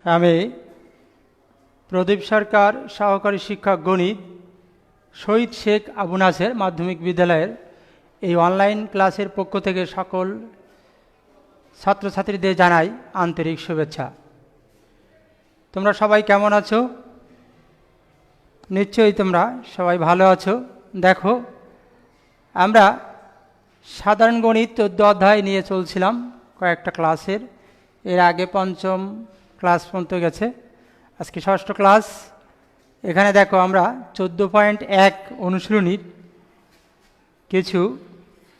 আমি প্রদীপ সরকার সহকারী শিক্ষক গণিত শহীদ শেখ আবু নাসের মাধ্যমিক বিদ্যালয়ের এই অনলাইন ক্লাসের পক্ষ থেকে সকল ছাত্রছাত্রীদের জানাই আন্তরিক শুভেচ্ছা। তোমরা সবাই কেমন আছো? নিশ্চয়ই তোমরা সবাই ভালো আছো। দেখো, আমরা সাধারণ গণিত 14 অধ্যায় নিয়ে চলছিলাম কয়েকটা ক্লাসের। এর আগে পঞ্চম ক্লাস পর্যন্ত গেছে, আজকে ষষ্ঠ ক্লাস। এখানে দেখো আমরা 14.1 অনুশীলনীর কিছু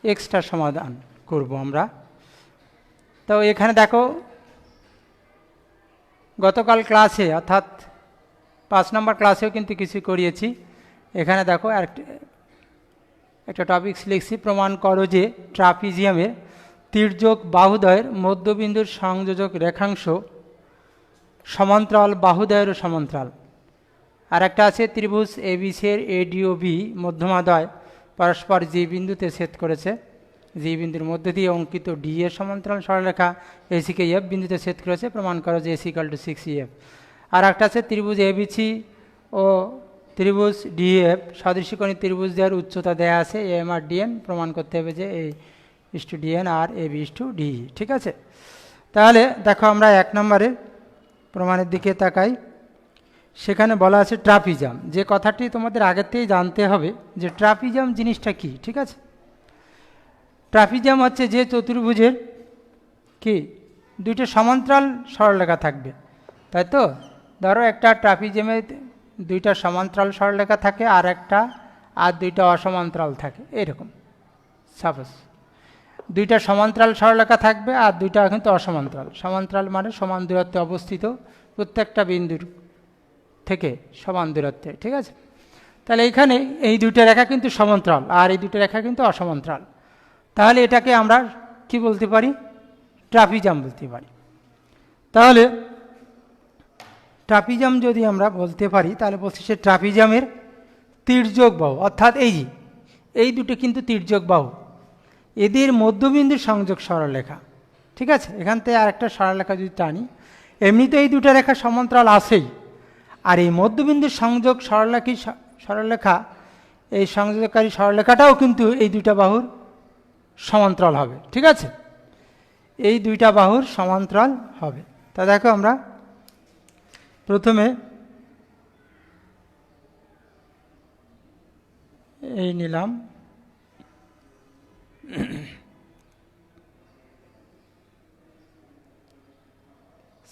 এক্সট্রা সমাধান করব আমরা। তো এখানে দেখো, গতকাল ক্লাসে অর্থাৎ 5 নম্বর ক্লাসেও কিন্তু কিছু করিয়েছি। এখানে দেখো একটা টপিকস লিখছি, প্রমাণ করো যে ট্রাপিজিয়ামের তির্যক বাহুদ্বয়ের মধ্যবিন্দুর সংযোজক রেখাংশ সমান্তরাল বাহুদ্বয়েরও সমান্তরাল। আর একটা আছে ত্রিভুজ এবিসির এডি ও বি মধ্যমাদ্বয় পরস্পর যে বিন্দুতে ছেদ করেছে, যে বিন্দুর মধ্যে দিয়ে অঙ্কিত ডি এর সমান্তরাল সরলরেখা এসিকে এফ বিন্দুতে ছেদ করেছে, প্রমাণ করো যে এসি ইকুয়াল টু 6EF। আর একটা আছে ত্রিভুজ এবিসি ও ত্রিভুজ ডিএফ সদৃশকোণী ত্রিভুজ দেওয়ার উচ্চতা দেয়া আছে এম আর ডিএন, প্রমাণ করতে হবে যে এ ইস টু ডিএন আর A B is to D. ঠিক আছে, তাহলে দেখো আমরা 1 নম্বরের প্রমাণের দিকে তাকাই। সেখানে বলা আছে ট্রাপিজাম, যে কথাটি তোমাদের আগের থেকেই জানতে হবে যে ট্রাপিজাম জিনিসটা কি। ঠিক আছে, ট্রাপিজাম হচ্ছে যে চতুর্ভুজের কি দুইটা সমান্তরাল সরলরেখা থাকবে, তাই তো? ধরো একটা ট্রাপিজামে দুইটা সমান্তরাল সরলরেখা থাকে আর দুইটা অসমান্তরাল থাকে, এরকম। সাপোজ দুইটা সমান্তরাল সরলরেখা থাকবে আর দুইটা কিন্তু অসমান্তরাল। সমান্তরাল মানে সমান দূরত্বে অবস্থিত, প্রত্যেকটা বিন্দুর থেকে সমান দূরত্বে। ঠিক আছে, তাহলে এইখানে এই দুইটা রেখা কিন্তু সমান্তরাল আর এই দুইটা রেখা কিন্তু অসমান্তরাল। তাহলে এটাকে আমরা কি বলতে পারি? ট্রাপিজাম বলতে পারি। তাহলে ট্রাপিজাম যদি আমরা বলতে পারি, তাহলে বলছি সে ট্রাপিজামের তির্যক বাহু, অর্থাৎ এই দুটো কিন্তু তির্যক বাহু, এদের মধ্যবিন্দুর সংযোগ সরলরেখা। ঠিক আছে, এখান থেকে আরেকটা সরলরেখা যদি টানি, এমনিতে এই দুটো রেখা সমান্তরাল আছেই, আর এই মধ্যবিন্দুর সংযোগ সরলরেখা, এই সংযোগকারী সরলরেখাটাও কিন্তু এই দুইটা বাহুর সমান্তরাল হবে। ঠিক আছে, এই দুইটা বাহুর সমান্তরাল হবে। তা দেখো, আমরা প্রথমে এই নিলাম,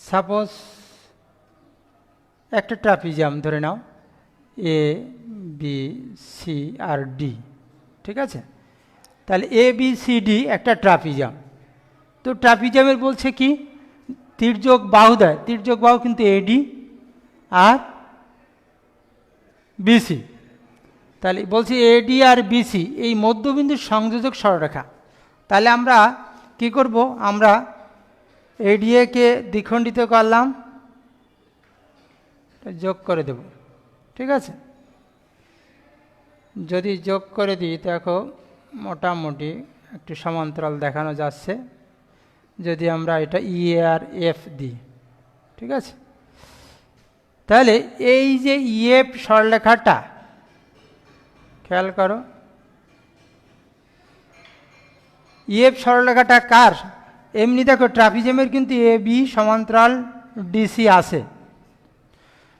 সাপোজ একটা ট্রাপিজাম ধরে নাও A B C R D. ঠিক আছে, তাহলে এ বি সি ডি একটা ট্রাপিজাম। তো ট্রাপিজামের বলছে কি তির্যক বাহু দেয়, তির্যক বাহু কিন্তু এডি আর বিসি। তাহলে বলছি এডি আর বিসি এই মধ্যবিন্দুর সংযোজক সরলরেখা। তাহলে আমরা কি করব? আমরা এডিএকে দ্বিখণ্ডিত করলাম, যোগ করে দেব। ঠিক আছে, যদি যোগ করে দিই, দেখো মোটামুটি একটু সমান্তরাল দেখানো যাচ্ছে যদি আমরা এটা ই আর এফ দিই। ঠিক আছে, তাহলে এই যে ইএফ সরলরেখাটা খেয়াল করো, ইএফ সরলরেখাটা কার? এমনি দেখো ট্রাপিজামের কিন্তু এ বি সমান্তরাল ডিসি আছে,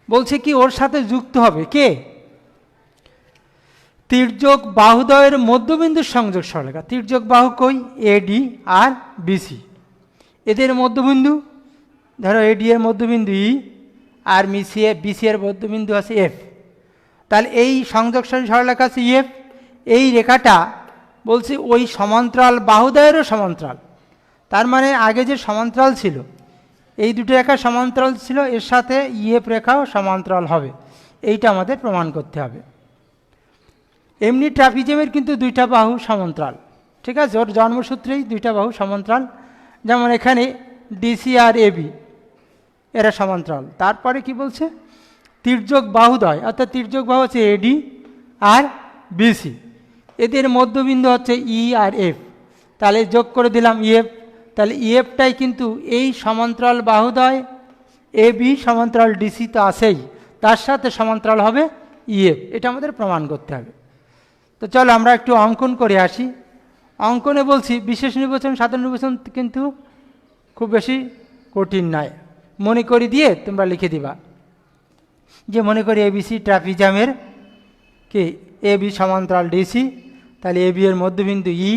বলছে কি ওর সাথে যুক্ত হবে কে? তির্যক বাহুদ্বয়ের মধ্যবিন্দুর সংযোগ সরলরেখা। তির্যক বাহু কই? এডি আর বিসি, এদের মধ্যবিন্দু ধরো এডি এর মধ্যবিন্দু ই আর বিসি এর মধ্যবিন্দু আছে এফ। তাহলে এই সংযোগকারী সরলরেখা আছে এফ, এই রেখাটা বলছে ওই সমান্তরাল বাহুদ্বয়েরও সমান্তরাল। তার মানে আগে যে সমান্তরাল ছিল, এই দুটো রেখা সমান্তরাল ছিল, এর সাথে ইএফ রেখাও সমান্তরাল হবে। এইটা আমাদের প্রমাণ করতে হবে। এমনি ট্রাপিজামের কিন্তু দুইটা বাহু সমান্তরাল। ঠিক আছে, ওর জন্মসূত্রেই দুইটা বাহু সমান্তরাল। যেমন এখানে ডিসি আর এবি এরা সমান্তরাল। তারপরে কি বলছে? তির্যক বাহুদ্বয়, অর্থাৎ তির্যক বাহু হচ্ছে এডি আর বিসি, এদের মধ্যবিন্দু হচ্ছে ই আর এফ। তাহলে যোগ করে দিলাম ইএফ। তাহলে ইএফটাই কিন্তু এই সমান্তরাল বাহুদ্বয় এ বি সমান্তরাল ডিসি তো আছেই, তার সাথে সমান্তরাল হবে ইএফ, এটা আমাদের প্রমাণ করতে হবে। তো চলো আমরা একটু অঙ্কন করে আসি। অঙ্কনে বলছি বিশেষ নির্বাচন সাধারণ নির্বাচন কিন্তু খুব বেশি কঠিন নয়, মনে করি দিয়ে তোমরা লিখে দিবা যে মনে করি এবিসি ট্রাপিজামের কি এ বি সমান্তরাল ডিসি, তাহলে এ বি এর মধ্যবিন্দু ই,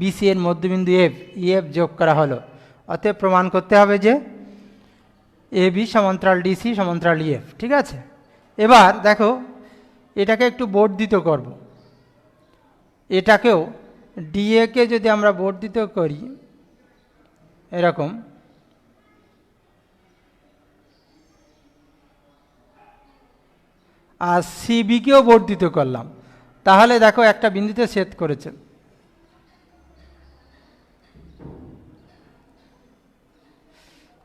বিসি এর মধ্যবিন্দু এফ, ইএফ যোগ করা হলো, অতএব প্রমাণ করতে হবে যে এ বি সমান্তরাল ডিসি সমান্তরাল ইএফ। ঠিক আছে, এবার দেখো এটাকে একটু বর্ধিত করব, এটাকেও ডিএকে যদি আমরা বর্ধিত করি এরকম, আর সিবিকেও বর্ধিত করলাম, তাহলে দেখো একটা বিন্দুতে ছেদ করেছে।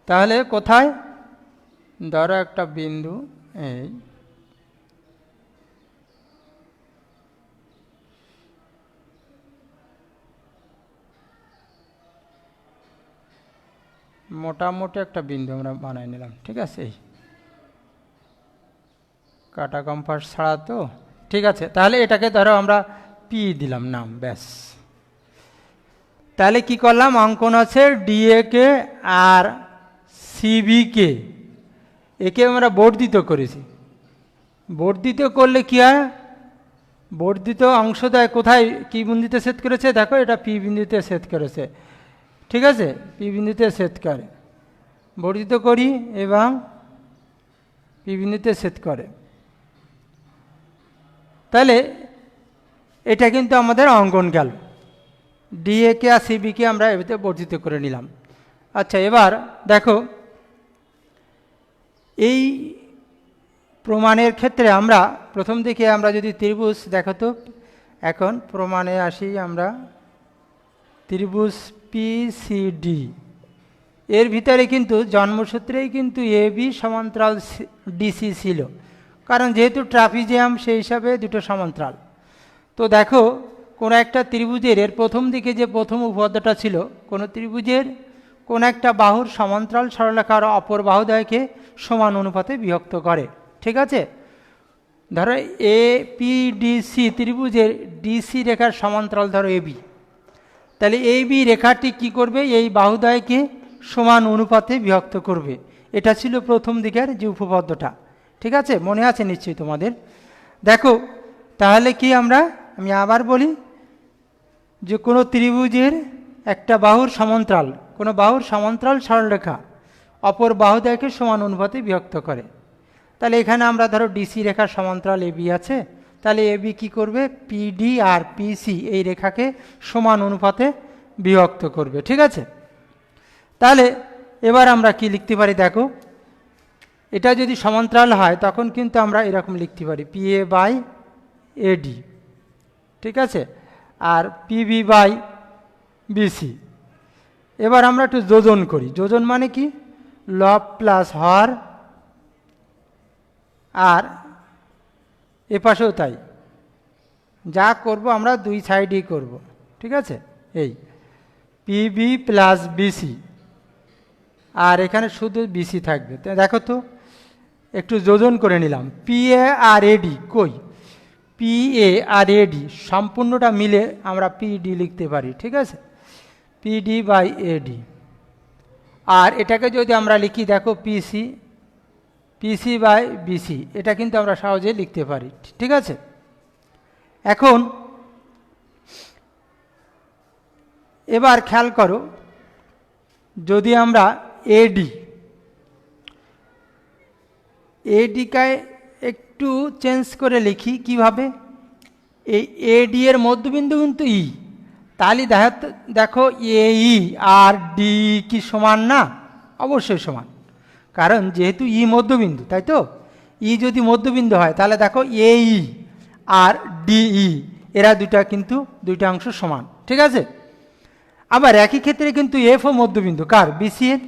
তাহলে কোথায়, ধরো একটা বিন্দু এই মোটামুটি একটা বিন্দু আমরা বানাই নিলাম। ঠিক আছে, এই কাটা কম্পাস ছাড়া তো, ঠিক আছে। তাহলে এটাকে ধরো আমরা পি দিলাম নাম, ব্যাস। তাহলে কি করলাম, অঙ্কন আছে ডিএকে আর সিবিকে, একে আমরা বর্ধিত করেছি। বর্ধিত করলে কি হয়, বর্ধিত অংশ দেয় কোথায়, কি বিন্দুতে ছেদ করেছে, দেখো এটা পি বিন্দুতে ছেদ করেছে। ঠিক আছে, পি বিন্দুতে ছেদ করে, বর্ধিত করি এবং পি বিন্দুতে ছেদ করে। তাহলে এটা কিন্তু আমাদের অঙ্কন গেল, ডিএকে আর সিবিকে আমরা এতে বর্ধিত করে নিলাম। আচ্ছা, এবার দেখো এই প্রমাণের ক্ষেত্রে আমরা প্রথম দিকে আমরা যদি ত্রিভুজ, দেখো তো এখন প্রমাণে আসি আমরা, ত্রিভুজ পিসিডি এর ভিতরে কিন্তু জন্মসূত্রেই কিন্তু এ বি সমান্তরাল ডিসি ছিল, কারণ যেহেতু ট্রাপিজিয়াম সেই হিসাবে দুটো সমান্তরাল। তো দেখো কোনো একটা ত্রিভুজের এর প্রথম দিকে যে প্রথম উপপাদ্যটা ছিল, কোনো ত্রিভুজের কোন একটা বাহুর সমান্তরাল সরলরেখার অপর বাহুদ্বয়কে সমান অনুপাতে বিভক্ত করে। ঠিক আছে, ধরো এ পি ডিসি ত্রিভুজের ডিসি রেখার সমান্তরাল ধরো এবি, তাহলে এই বি রেখাটি কি করবে, এই বাহুদ্বয়কে সমান অনুপাতে বিভক্ত করবে। এটা ছিল প্রথম দিকের যে উপপাদ্যটা। ঠিক আছে, মনে আছে নিশ্চয়ই তোমাদের। দেখো তাহলে কি আমি আবার বলি যে কোনো ত্রিভুজের একটা বাহুর সমান্তরাল, কোনো বাহুর সমান্তরাল সরলরেখা অপর বাহুদ্বয়কে সমান অনুপাতে বিভক্ত করে। তাহলে এখানে আমরা ধরো ডিসি রেখার সমান্তরাল এবি আছে, তাহলে এবি কি করবে, পিডি আর পিসি এই রেখাকে সমান অনুপাতে বিভক্ত করবে। ঠিক আছে, তাহলে এবার আমরা কি লিখতে পারি, দেখো এটা যদি সমান্তরাল হয় তখন কিন্তু আমরা এরকম লিখতে পারি পিএ বাই এডি। ঠিক আছে, আর পিবি বাই বিসি। এবার আমরা একটু যোজন করি, যোজন মানে কি, লব প্লাস হর, আর এপাশেও তাই, যা করব আমরা দুই সাইডেই করব। ঠিক আছে, এই পিবি প্লাস বিসি, আর এখানে শুধু বিসি থাকবে। দেখো তো একটু যোজন করে নিলাম, পিএ আর এডি কই, পিএ আর এডি সম্পূর্ণটা মিলে আমরা পিডি লিখতে পারি। ঠিক আছে, পিডি বাই এডি। আর এটাকে যদি আমরা লিখি, দেখো পিসি, পিসি বাই বিসি, এটা কিন্তু আমরা সহজেই লিখতে পারি। ঠিক আছে, এখন এবার খেয়াল করো, যদি আমরা এডিকে একটু চেঞ্জ করে লিখি, কিভাবে, এই এডি এর মধ্যবিন্দু কিন্তু ই, তাহলে দেখো এই আর ডি কি সমান না, অবশ্যই সমান, কারণ যেহেতু ই মধ্যবিন্দু, তাই তো, ই যদি মধ্যবিন্দু হয় তাহলে দেখো এই আর ডিই এরা দুইটা অংশ সমান। ঠিক আছে, আবার একই ক্ষেত্রে কিন্তু এফও মধ্যবিন্দু, কার, বিসি এর,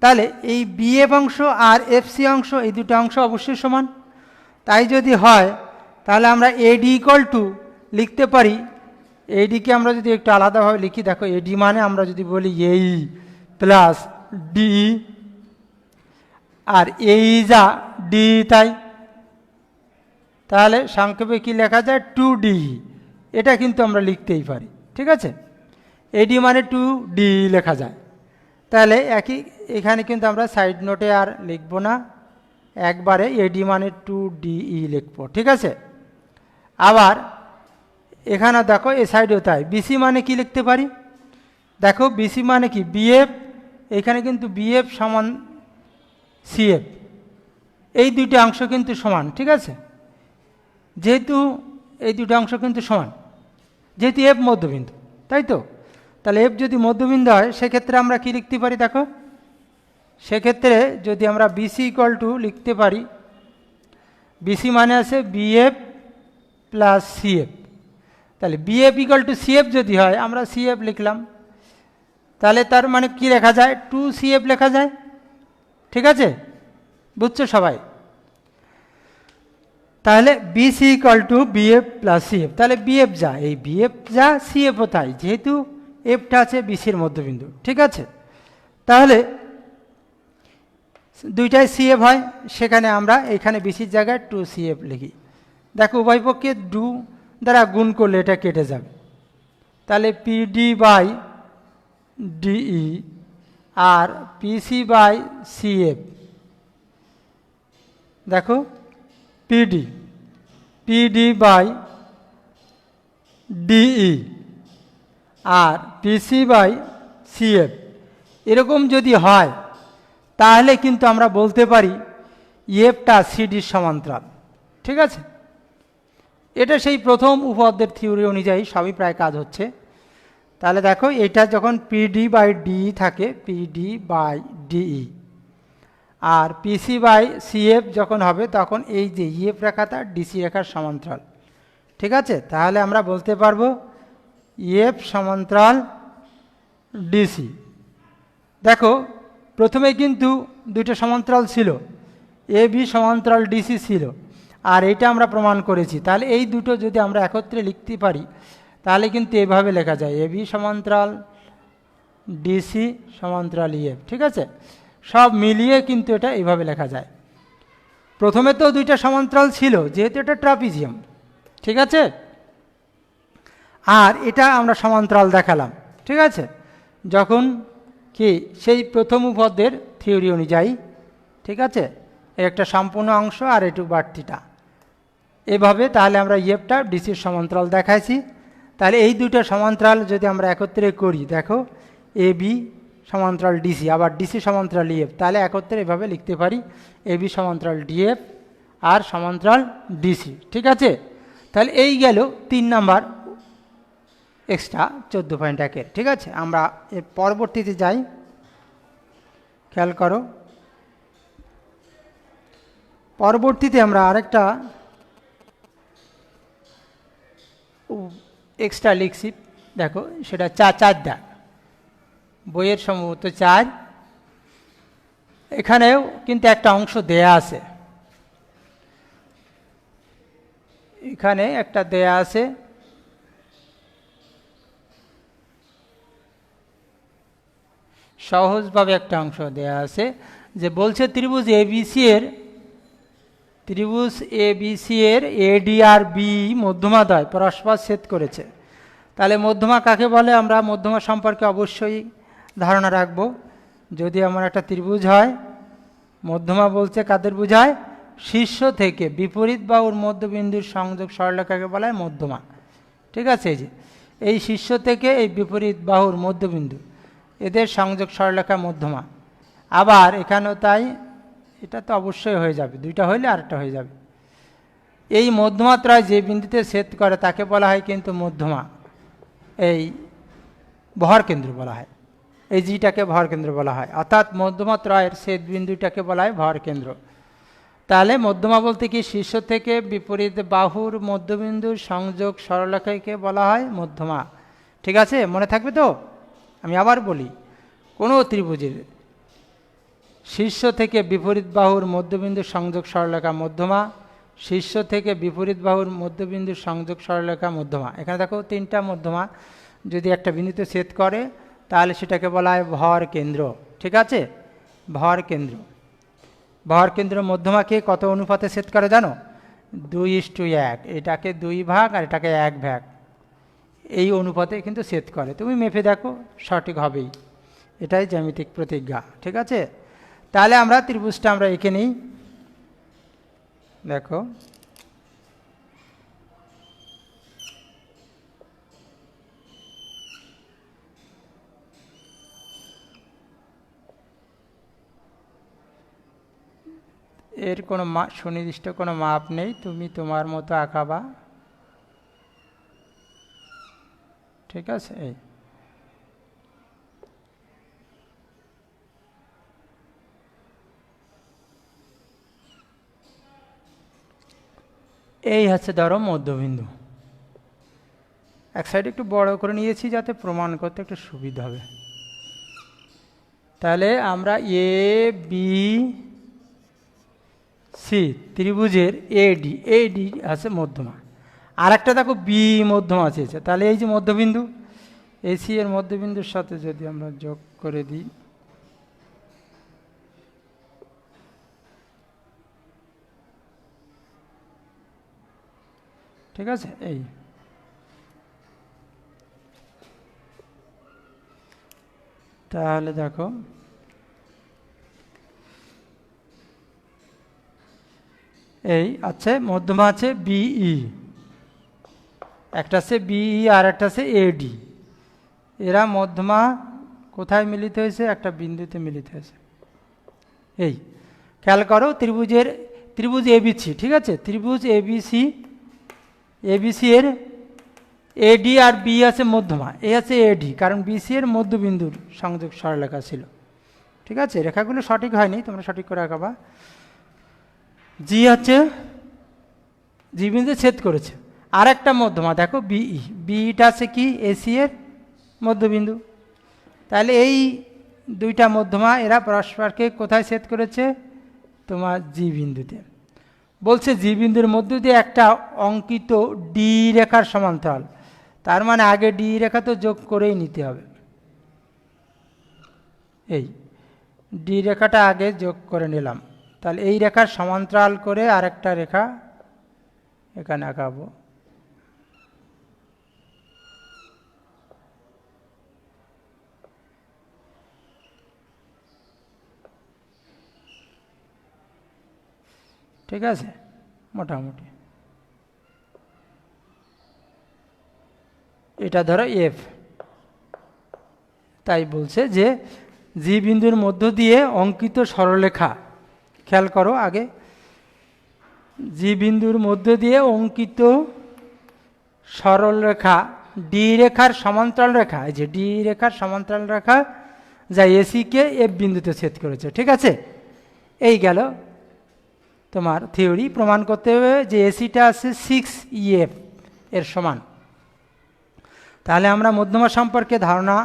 তাহলে এই বিএফ অংশ আর এফসি অংশ এই দুটো অংশ অবশ্যই সমান। তাই যদি হয় তাহলে আমরা এডি ইকুয়াল টু লিখতে পারি, এডিকে আমরা যদি একটু আলাদাভাবে লিখি, দেখো এডি মানে আমরা যদি বলি এই প্লাস ডি, আর এই যা ডি তাই, তাহলে সংক্ষেপে কি লেখা যায় 2DE, এটা কিন্তু আমরা লিখতেই পারি, ঠিক আছে। এডি মানে 2DE লেখা যায়। তাহলে একই এখানে কিন্তু আমরা সাইড নোটে আর লিখব না, একবারে এডি মানে 2DE লিখব, ঠিক আছে। আবার এখানে দেখো এ সাইডেও তাই, বিসি মানে কি লিখতে পারি, দেখো বিসি মানে কি বিএফ, এখানে কিন্তু বিএফ সমান সিএফ, এই দুইটা অংশ কিন্তু সমান, ঠিক আছে। যেহেতু এই দুটো অংশ কিন্তু সমান, যেহেতু এফ মধ্যবিন্দু, তাই তো, তাহলে এফ যদি মধ্যবিন্দু হয় সেক্ষেত্রে আমরা কি লিখতে পারি, দেখো সেক্ষেত্রে যদি আমরা বিসি ইকুয়াল টু লিখতে পারি, বিসি মানে আছে বিএফ প্লাস সিএফ, তাহলে বিএফ ইকুয়াল টু সিএফ যদি হয় আমরা সিএফ লিখলাম, তাহলে তার মানে কি লেখা যায় 2CF লেখা যায়, ঠিক আছে, বুঝছো সবাই। তাহলে BC equal to BF plus CF, তাহলে বিএফ যা, এই বিএফ যা সিএফও তাই, যেহেতু এফটা আছে বিসির মধ্যবিন্দু, ঠিক আছে। তাহলে দুইটাই সিএফ হয়, সেখানে আমরা এখানে বিসির জায়গায় 2CF লিখি। দেখো উভয় পক্ষে 2 দ্বারা গুণ করলে এটা কেটে যাবে, তাহলে পিডি বাই ডিই আর পিসি বাই সিএফ, দেখো পিডি পিডি বাই ডিই আর পিসি বাই সিএফ, এরকম যদি হয় তাহলে কিন্তু আমরা বলতে পারি এফটা সিডির সমান্তরাল, ঠিক আছে। এটা সেই প্রথম উপপাদ্যের থিওরি অনুযায়ী সবই প্রায় কাজ হচ্ছে। তাহলে দেখো এটা যখন পিডি বাই ডিই থাকে, পিডি বাই ডিই আর পিসি বাই সিএফ যখন হবে তখন এই যে ইএফ রেখাটা ডিসি রেখার সমান্তরাল, ঠিক আছে। তাহলে আমরা বলতে পারবো ইএফ সমান্তরাল ডিসি। দেখো প্রথমে কিন্তু দুইটা সমান্তরাল ছিল, এ বি সমান্তরাল ডিসি ছিল, আর এটা আমরা প্রমাণ করেছি। তাহলে এই দুটো যদি আমরা একত্রে লিখতে পারি তাহলে কিন্তু এভাবে লেখা যায় এ বি সমান্তরাল ডিসি সমান্তরাল ইএফ, ঠিক আছে। সব মিলিয়ে কিন্তু এটা এইভাবে লেখা যায়। প্রথমে তো দুইটা সমান্তরাল ছিল, যেহেতু এটা ট্রাপিজিয়াম, ঠিক আছে, আর এটা আমরা সমান্তরাল দেখালাম, ঠিক আছে, যখন কি সেই প্রথম উপপাদ্যের থিওরি অনুযায়ী, ঠিক আছে, একটা সম্পূর্ণ অংশ আর একটু বাড়তিটা এভাবে। তাহলে আমরা ইএফটা ডিসির সমান্তরাল দেখাইছি। তাহলে এই দুটো সমান্তরাল যদি আমরা একত্রে করি, দেখো এ বি সমান্তরাল ডিসি আবার ডিসি সমান্তরাল ইএফ, তাহলে একত্রে এভাবে লিখতে পারি এ বি সমান্তরাল ডিএফ আর সমান্তরাল ডিসি, ঠিক আছে। তাহলে এই গেল 3 নাম্বার এক্সট্রা 14.1-এর, ঠিক আছে। আমরা এর পরবর্তীতে যাই, খেয়াল করো পরবর্তীতে আমরা আরেকটা এক্সট্রা লিখছি, দেখো সেটা 4 দাগ, বইয়ের সম্ভবত 4। এখানেও কিন্তু একটা অংশ দেয়া আছে, এখানে একটা দেয়া আছে, সহজভাবে একটা অংশ দেয়া আছে যে বলছে ত্রিভুজ এবিসি এর এডি আর বি মধ্যমাদ্বয় পরস্পর ছেদ করেছে। তাহলে মধ্যমা কাকে বলে আমরা মধ্যমা সম্পর্কে অবশ্যই ধারণা রাখব। যদি আমার একটা ত্রিভুজ হয়, মধ্যমা বলছে কাদের বোঝায়, শীর্ষ থেকে বিপরীত বাহুর মধ্যবিন্দুর সংযোগ সরলরেখাকে বলা হয় মধ্যমা, ঠিক আছে। এই যে এই শীর্ষ থেকে এই বিপরীত বাহুর মধ্যবিন্দু, এদের সংযোগ সরলরেখা মধ্যমা। আবার এখানেও তাই, এটা তো অবশ্যই হয়ে যাবে, দুইটা হইলে আরেকটা হয়ে যাবে। এই মধ্যমাত্রায় যে বিন্দুতে ছেদ করে তাকে বলা হয় কিন্তু মধ্যমা, এই ভর কেন্দ্র বলা হয়, এই জিটাকে ভর কেন্দ্র বলা হয়, অর্থাৎ মধ্যমাত্রায়ের ছেদ বিন্দুটাকে বলা হয় ভর কেন্দ্র। তাহলে মধ্যমা বলতে কি শীর্ষ থেকে বিপরীত বাহুর মধ্যবিন্দুর সংযোগ সরলরেখাকে বলা হয় মধ্যমা, ঠিক আছে, মনে থাকবে তো। আমি আবার বলি, কোনো ত্রিভুজের শীর্ষ থেকে বিপরীত বাহুর মধ্যবিন্দুর সংযোগ সরলরেখা মধ্যমা, শীর্ষ থেকে বিপরীত বাহুর মধ্যবিন্দুর সংযোগ সরলরেখা মধ্যমা। এখানে দেখো 3টা মধ্যমা যদি একটা বিন্দুতে ছেদ করে তাহলে সেটাকে বলা হয় ভর কেন্দ্র, ঠিক আছে, ভর কেন্দ্র। ভর কেন্দ্র মধ্যমাকে কত অনুপাতে সেট করে জানো? 2:1। এটাকে 2 ভাগ আর এটাকে 1 ভাগ, এই অনুপাতে কিন্তু সেট করে। তুমি মেপে দেখো, সঠিক হবেই। এটাই জ্যামিতিক প্রতিজ্ঞা, ঠিক আছে? তাহলে আমরা ত্রিভুজটা আমরা এঁকে নিই। দেখো, এর কোনো সুনির্দিষ্ট কোনো মাপ নেই, তুমি তোমার মতো আঁকাবা, ঠিক আছে? এই হচ্ছে ধরো মধ্যবিন্দু। এক সাইড একটু বড় করে নিয়েছি যাতে প্রমাণ করতে একটু সুবিধা হবে। তাহলে আমরা এ বি সি ত্রিভুজের এডি আছে মধ্যমা, আর একটা দেখো বি মধ্যমা আছে। তাহলে এই যে মধ্যবিন্দু, এসি এর মধ্যবিন্দুর সাথে যদি আমরা যোগ করে দিই, ঠিক আছে? এই তাহলে দেখো, এই আছে মধ্যমা আছে বিই, একটা আছে বিই আর একটা আছে এডি। এরা মধ্যমা কোথায় মিলিত হয়েছে? একটা বিন্দুতে মিলিত হয়েছে। এই খেয়াল করো, ত্রিভুজ এবিসি, ঠিক আছে? ত্রিভুজ এবিসি এর এডি আর বি আছে মধ্যমা, এ আছে এডি, কারণ বিসি এর মধ্যবিন্দুর সংযোগ সরলরেখা ছিল, ঠিক আছে? রেখাগুলো সঠিক হয়নি, তোমরা সঠিক করে আঁকাবা। জি হচ্ছে জি বিন্দু ছেদ করেছে। আর একটা মধ্যমা দেখো বিইটা আছে কি? এসি এর মধ্যবিন্দু। তাহলে এই দুইটা মধ্যমা এরা পরস্পরকে কোথায় ছেদ করেছে? তোমার জি বিন্দুতে। বলছে জি বিন্দুর মধ্য দিয়ে একটা অঙ্কিত ডি রেখার সমান্তরাল, তার মানে আগে ডি রেখা তো যোগ করেই নিতে হবে। এই ডি রেখাটা আগে যোগ করে নিলাম। তাহলে এই রেখার সমান্তরাল করে আরেকটা রেখা এখানে আঁকাবো। ঠিক আছে? মোটামুটি এটা ধরো এফ। তাই বলছে যে জি বিন্দুর মধ্য দিয়ে অঙ্কিত সরলরেখা, খেয়াল করো আগে, জি বিন্দুর মধ্য দিয়ে অঙ্কিত সরলরেখা ডি রেখার সমান্তরাল রেখা, এই যে ডি রেখার সমান্তরাল রেখা যা এসিকে এফ বিন্দুতে ছেদ করেছে, ঠিক আছে? এই গেল তোমার থিওরি। প্রমাণ করতে হবে যে এসিটা আছে 6EF এর সমান। তাহলে আমরা মধ্যমা সম্পর্কে ধারণা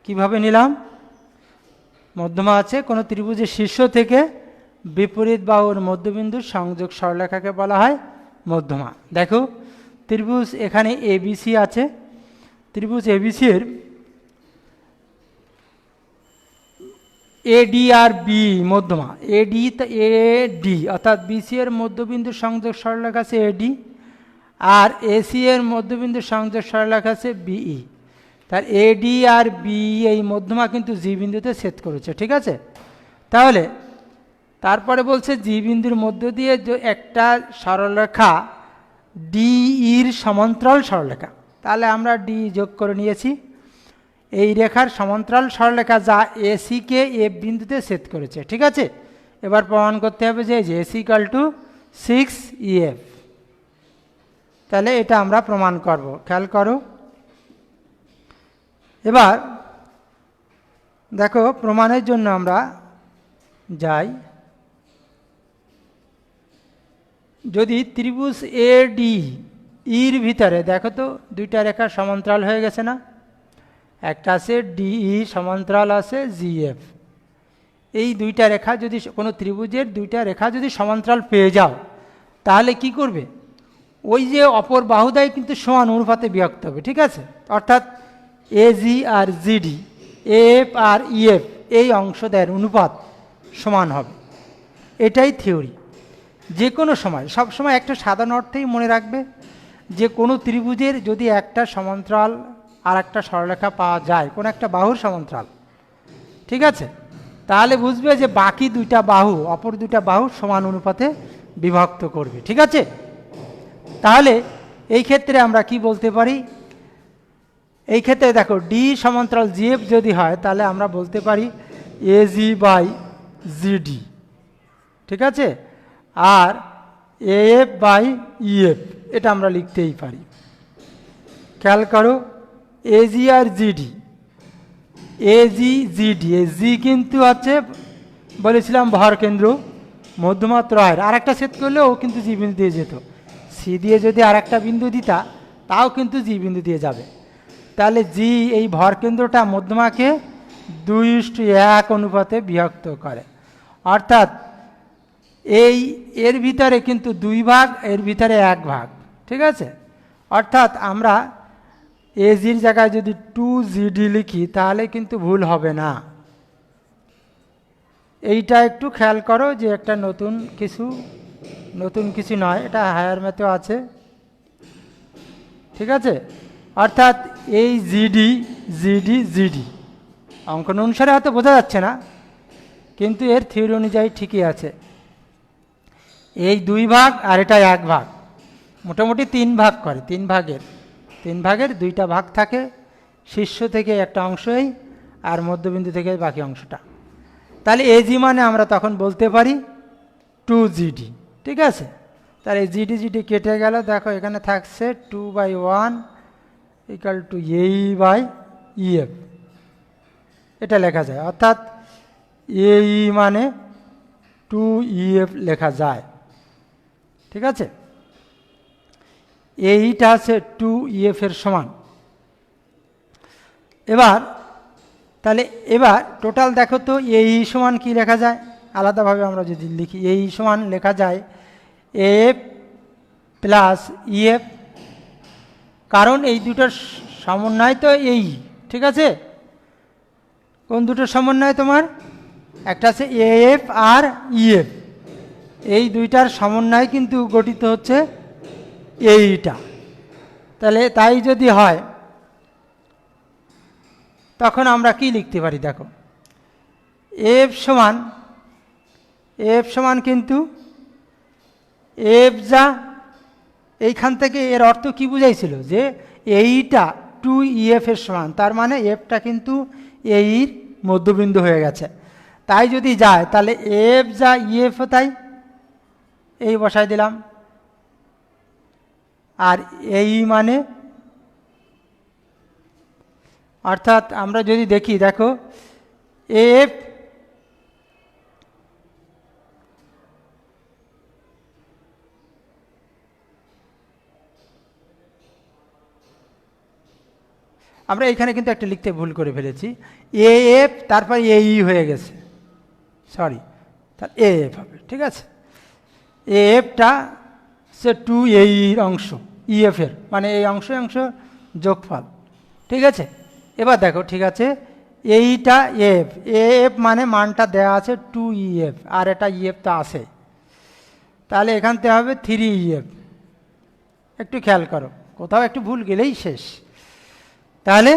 কিভাবে নিলাম? মধ্যমা আছে কোনো ত্রিভুজের শীর্ষ থেকে বিপরীত বাহুর মধ্যবিন্দুর সংযোগ সরলরেখাকে বলা হয় মধ্যমা। দেখো, ত্রিভুজ এখানে এবিসি আছে, ত্রিভুজ এবিসি এর এডি আর বি মধ্যমা, এডি অর্থাৎ বিসি এর মধ্যবিন্দুর সংযোগ সরলরেখা আছে এডি, আর এসি এর মধ্যবিন্দুর সংযোগ সরলরেখা আছে বিই। তার এডি আর বি এই মধ্যমা কিন্তু জি বিন্দুতে ছেদ করেছে, ঠিক আছে? তাহলে তারপরে বলছে জি বিন্দুর মধ্য দিয়ে একটা সরলরেখা ডিইর সমান্তরাল সরলরেখা, তাহলে আমরা ডি যোগ করে নিয়েছি। এই রেখার সমান্তরাল সরলরেখা যা এসিকে এফ বিন্দুতে ছেদ করেছে, ঠিক আছে? এবার প্রমাণ করতে হবে যে এসি ইকুয়াল টু 6EF। তাহলে এটা আমরা প্রমাণ করব, খেয়াল করো। এবার দেখো, প্রমাণের জন্য আমরা যাই। যদি ত্রিভুজ এডি ইর ভিতরে দেখো তো দুইটা রেখা সমান্তরাল হয়ে গেছে না? একটা আছে ডিই, সমান্তরাল আছে জিএফ। এই দুইটা রেখা যদি কোনো ত্রিভুজের দুইটা রেখা যদি সমান্তরাল পেয়ে যাও, তাহলে কি করবে? ওই যে অপর বাহুদায় কিন্তু সমান অনুপাতে বিভক্ত হবে, ঠিক আছে? অর্থাৎ এজি আর জিডি, এফ আর ইএফ এই অংশদের অনুপাত সমান হবে। এটাই থিওরি। যে কোনো সময় সব সময় একটা সাধারণ অর্থেই মনে রাখবে যে কোনো ত্রিভুজের যদি একটা সমান্তরাল আর একটা সরলরেখা পাওয়া যায়, কোনো একটা বাহুর সমান্তরাল, ঠিক আছে, তাহলে বুঝবে যে বাকি দুইটা বাহু, অপর দুইটা বাহু সমান অনুপাতে বিভক্ত করবে, ঠিক আছে। তাহলে এই ক্ষেত্রে আমরা কি বলতে পারি, এই ক্ষেত্রে দেখো ডি সমান্তরাল জিএফ যদি হয় তাহলে আমরা বলতে পারি এজি বাই জিডি, ঠিক আছে, আর এএফ বাই ইএফ, এটা আমরা লিখতেই পারি। খেয়াল করো এজি আর জিডি, এজি জিডি, এই জি কিন্তু আছে বলেছিলাম ভর কেন্দ্র, মধ্যমাত্র আয়ের আর একটা ছেদ করলেও কিন্তু জি বিন্দু দিয়ে যেত, সি দিয়ে যদি আর একটা বিন্দু দিতা তাও কিন্তু জি বিন্দু দিয়ে যাবে। তাহলে জি এই ভর কেন্দ্রটা মধ্যমাকে 2:1 অনুপাতে বিভক্ত করে, অর্থাৎ এর ভিতরে কিন্তু 2 ভাগ, এর ভিতরে 1 ভাগ, ঠিক আছে। অর্থাৎ আমরা এজির জায়গায় যদি 2GD লিখি তাহলে কিন্তু ভুল হবে না। এইটা একটু খেয়াল করো যে একটা নতুন কিছু নয়, এটা হায়ার ম্যাথেও আছে, ঠিক আছে। অর্থাৎ এই জিডি জিডি জিডি অঙ্কন অনুসারে হয়তো বোঝা যাচ্ছে না, কিন্তু এর থিওরি অনুযায়ী ঠিকই আছে। এই 2 ভাগ আর এটা 1 ভাগ, মোটামুটি 3 ভাগ করে, 3 ভাগের 2টা ভাগ থাকে, শীর্ষ থেকে একটা অংশই আর মধ্যবিন্দু থেকে বাকি অংশটা। তাহলে এজি মানে আমরা তখন বলতে পারি 2GD, ঠিক আছে। তাহলে জিডি জিডি কেটে গেল, দেখো এখানে থাকছে 2/1 ইকুয়াল টু এই বাই ইএফ, এটা লেখা যায়, অর্থাৎ এই মানে 2EF লেখা যায়, ঠিক আছে। এইটা আছে 2EF এর সমান। তাহলে এবার টোটাল দেখো তো এই সমান কি লেখা যায়, আলাদাভাবে আমরা যদি লিখি এই সমান লেখা যায় এফ প্লাস ইএফ, কারণ এই দুটোর সমন্বয় তো এই, ঠিক আছে। কোন দুটোর সমন্বয় তোমার, একটা আছে এএফ আর ইএফ, এই দুইটার সমন্বয় কিন্তু গঠিত হচ্ছে এইটা। তাহলে তাই যদি হয় তখন আমরা কি লিখতে পারি, দেখো এফ সমান কিন্তু এফ যা, এইখান থেকে এর অর্থ কি বুঝাইছিল যে এইটা 2EF এর সমান, তার মানে এফটা কিন্তু এইর মধ্যবিন্দু হয়ে গেছে। তাই যদি যায় তাহলে এফ যা ইএফ তাই, এই বসাই দিলাম, আর এই মানে, অর্থাৎ আমরা যদি দেখি, দেখো এফ আমরা এখানে কিন্তু একটা লিখতে ভুল করে ফেলেছি, এএফ তারপর এই হয়ে গেছে, সরি, তার এএফ হবে, ঠিক আছে। এএফটা সে 2 অংশ ইএফ এর, মানে এই অংশ যোগফল, ঠিক আছে। এবার দেখো, ঠিক আছে, এইটা এএফ মানে মানটা দেওয়া আছে 2EF, আর এটা ইএফ তো আছে, তাহলে এখান থেকে হবে 3EF। একটু খেয়াল করো, কোথাও একটু ভুল গেলেই শেষ। তাহলে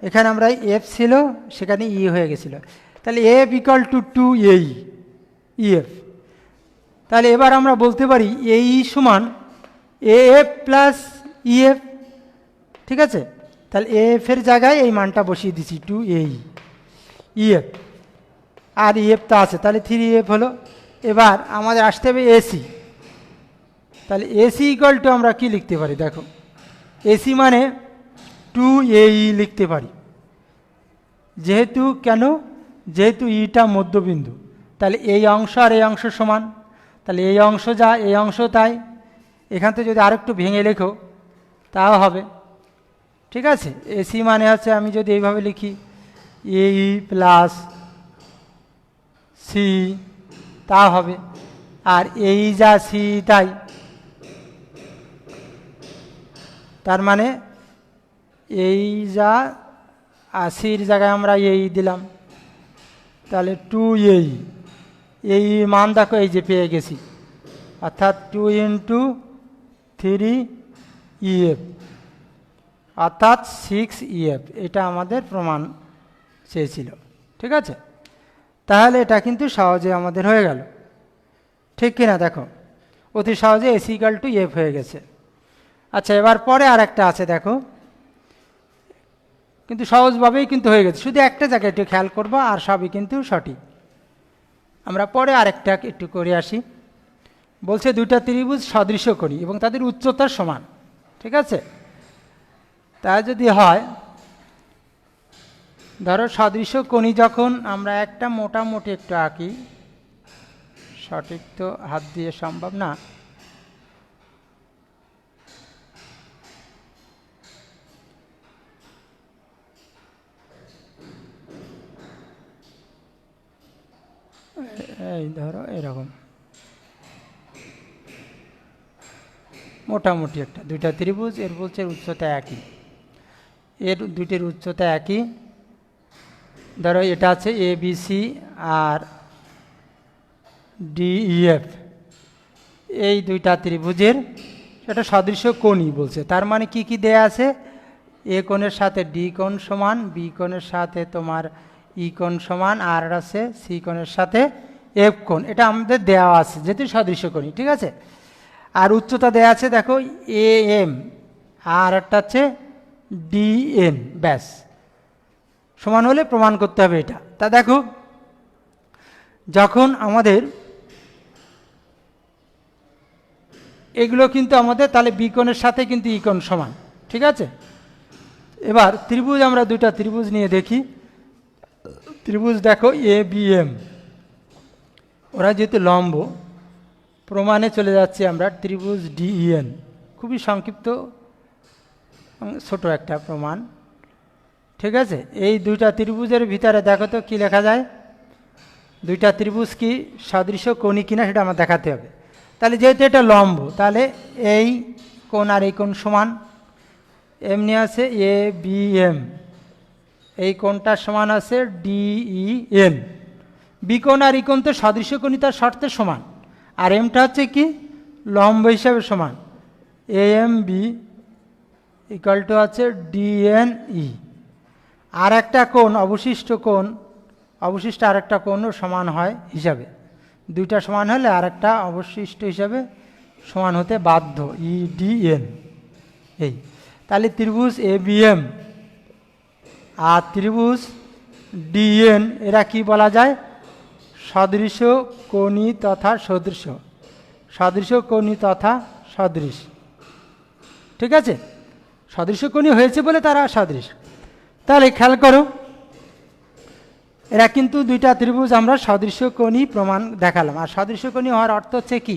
এখানে আমরা এফ ছিল, সেখানে ই হয়ে গেছিল, তাহলে এফ ইকুয়াল টু 2EF। তাহলে এবার আমরা বলতে পারি এই সমান এএফ প্লাস ইএফ, ঠিক আছে। তাহলে এফ এর জায়গায় এই মানটা বসিয়ে দিচ্ছি 2EF, আর ইএফ তো আছে, তাহলে 3EF হলো। এবার আমাদের আসতে হবে এসি, তাহলে এসি ইকুয়াল টু আমরা কি লিখতে পারি, দেখো এসি মানে 2AE লিখতে পারি, যেহেতু ইটা মধ্যবিন্দু, তাহলে এই অংশ আর এই অংশ সমান, তাহলে এই অংশ যা এই অংশ তাই, এখান থেকে যদি আরেকটু ভেঙে লেখো তাও হবে, ঠিক আছে। এসি মানে হচ্ছে, আমি যদি এইভাবে লিখি এই প্লাস সি, তা হবে, আর এই যা সি তাই, তার মানে এই যা আশির জায়গায় আমরা এই দিলাম, তাহলে 2AE, এই মান দেখো এই যে পেয়ে গেছি, অর্থাৎ 2 × 3 EF অর্থাৎ 6 EF, এটা আমাদের প্রমাণ চেয়েছিল। ঠিক আছে, তাহলে এটা কিন্তু সহজে আমাদের হয়ে গেল, ঠিক কিনা? দেখো অতি সহজে AC = F হয়ে গেছে। আচ্ছা, এবার পরে আর একটা আছে, দেখো কিন্তু সহজভাবেই কিন্তু হয়ে গেছে, শুধু একটা জায়গায় একটু খেয়াল করবো আর সবই কিন্তু সঠিক। আমরা পরে আরেকটা একটু করে আসি। বলছে দুইটা ত্রিভুজ সদৃশকোণী এবং তাদের উচ্চতা সমান। ঠিক আছে, তা যদি হয়, ধরো সদৃশকোণী যখন আমরা একটা মোটামুটি একটু আঁকি, সঠিক তো হাত দিয়ে সম্ভব না, এই ধরো এরকম মোটামুটি একটা দুইটা ত্রিভুজ, এর বলছে উচ্চতা একই, এর দুইটির উচ্চতা একই। ধরো এটা আছে ABC আর DEF, এই দুইটা ত্রিভুজের সেটা সদৃশকোণী বলছে। তার মানে কি কি দেয়া আছে? A কোণের সাথে D কোণ সমান, B কোণের সাথে তোমার E কোণ সমান, আর আছে C কোণের সাথে F কোণ। এটা আমাদের দেওয়া আছে যেহেতু সদৃশকোণী। ঠিক আছে, আর উচ্চতা দেয়া আছে দেখো AM, আর একটা হচ্ছে DN, ব্যাস সমান হলে প্রমাণ করতে হবে এটা। তা দেখো যখন আমাদের এগুলো কিন্তু আমাদের তাহলে বি কোণের সাথে কিন্তু ই কোণ সমান। ঠিক আছে, এবার ত্রিভুজ আমরা দুইটা ত্রিভুজ নিয়ে দেখি। ত্রিভুজ দেখো ABM, ওরা যেহেতু লম্ব, প্রমাণে চলে যাচ্ছে আমরা ত্রিভুজ DEN, খুবই সংক্ষিপ্ত ছোট একটা প্রমাণ। ঠিক আছে, এই দুইটা ত্রিভুজের ভিতরে দেখো তো কি লেখা যায়, দুইটা ত্রিভুজ কি সদৃশকোণী কিনা সেটা আমার দেখাতে হবে। তাহলে যেহেতু এটা লম্ব, তাহলে এই কোণ আর এই কোণ সমান, এমনি আছে ABM, এই কোণটা সমান আছে DEN। বি কোণ আর ই কোণ তো সদৃশকোণিতার শর্তে সমান, আর এমটা হচ্ছে কি লম্ব হিসাবে সমান, AMB = আছে DNE। আর একটা কোণ অবশিষ্ট আর একটা কোণও সমান হয় হিসাবে, দুইটা সমান হলে আর একটা অবশিষ্ট হিসাবে সমান হতে বাধ্য, EDN। এই তাহলে ত্রিভুজ ABM আর ত্রিভুজ DN এরা কি বলা যায়? সদৃশকোণী তথা সদৃশ, সদৃশকোণী তথা সদৃশ। ঠিক আছে, সদৃশকোণী হয়েছে বলে তারা সদৃশ। তাহলে খেয়াল করো, এরা কিন্তু দুইটা ত্রিভুজ আমরা সদৃশকোণী প্রমাণ দেখালাম। আর সদৃশকোণী হওয়ার অর্থ হচ্ছে কি,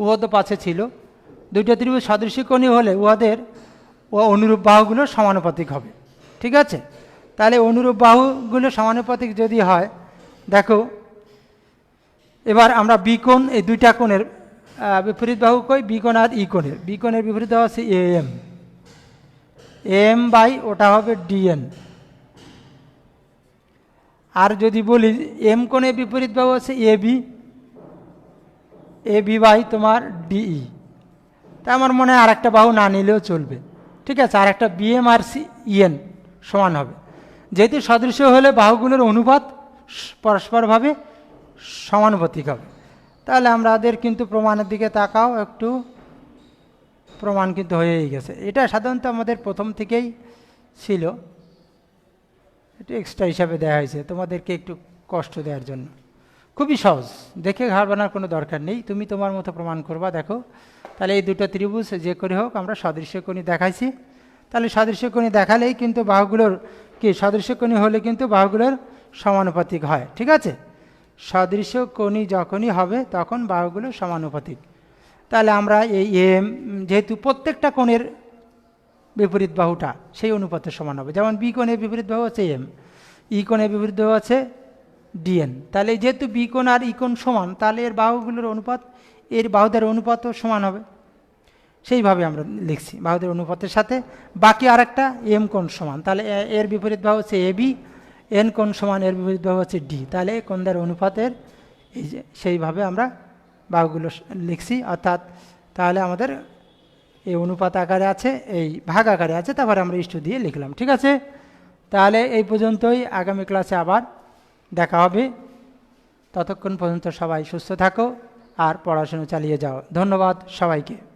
উহদ পাশে ছিল, দুইটা ত্রিভুজ সদৃশকোণী হলে উহাদের অনুরূপ বাহুগুলো সমানুপাতিক হবে। ঠিক আছে, তাহলে অনুরূপ বাহুগুলো সমানুপাতিক যদি হয়, দেখো এবার আমরা বি কোণ, এই দুইটা কোণের বিপরীত বাহু কই, বি কোণ আর ই কোণের, বি কোণের বিপরীত বাহু আছে AM বাই ওটা হবে DN। আর যদি বলি এম কোণের বিপরীত বাহু আছে AB বাই তোমার DE, তা আমার মনে হয় আর একটা বাহু না নিলেও চলবে। ঠিক আছে, আর একটা BM আর EN সমান হবে, যেহেতু সদৃশ হলে বাহুগুলোর অনুপাত পরস্পরভাবে সমানুপাতিক হবে। তাহলে আমাদের কিন্তু প্রমাণের দিকে তাকাও একটু, প্রমাণ কিন্তু হয়েই গেছে। এটা সাধারণত আমাদের প্রথম থেকেই ছিল, এটা এক্সট্রা হিসাবে দেওয়া হয়েছে তোমাদেরকে একটু কষ্ট দেওয়ার জন্য। খুবই সহজ, দেখে ঘাড়বানোর কোনো দরকার নেই, তুমি তোমার মতো প্রমাণ করবা। দেখো তাহলে এই দুটো ত্রিভুজ যে করে হোক আমরা সদৃশকোণী দেখাইছি, তাহলে সদৃশকোণী দেখালেই কিন্তু বাহুগুলোর কি সদৃশকোণী হলে কিন্তু বাহুগুলোর সমানুপাতিক হয়। ঠিক আছে, সদৃশকোণী যখনই হবে তখন বাহুগুলো সমানুপাতিক। তাহলে আমরা এই এম, যেহেতু প্রত্যেকটা কোণের বিপরীত বাহুটা সেই অনুপাতে সমান হবে, যেমন বি কোণের বিপরীত বাহু আছে এম, ই কোণের বিপরীত বাহু আছে DN। তাহলে যেহেতু বি কোণ আর ই কোণ সমান, তাহলে এর বাহুগুলোর অনুপাত এর বাহুদের অনুপাতও সমান হবে। সেইভাবে আমরা লিখছি, বাহুদের অনুপাতের সাথে বাকি আর একটা এম কোণ সমান, তাহলে এর বিপরীত বাহু হচ্ছে AB, N কোণ সমান এর বিপরীত বাহু হচ্ছে D, তাহলে কোণদের অনুপাতের এই যে সেইভাবে আমরা বাহুগুলো লিখছি, অর্থাৎ তাহলে আমাদের এই অনুপাত আকারে আছে, এই ভাগ আকারে আছে, তারপরে আমরা ইষ্ট দিয়ে লিখলাম। ঠিক আছে, তাহলে এই পর্যন্তই। আগামী ক্লাসে আবার দেখা হবে। ততক্ষণ পর্যন্ত সবাই সুস্থ থাকো আর পড়াশোনা চালিয়ে যাও। ধন্যবাদ সবাইকে।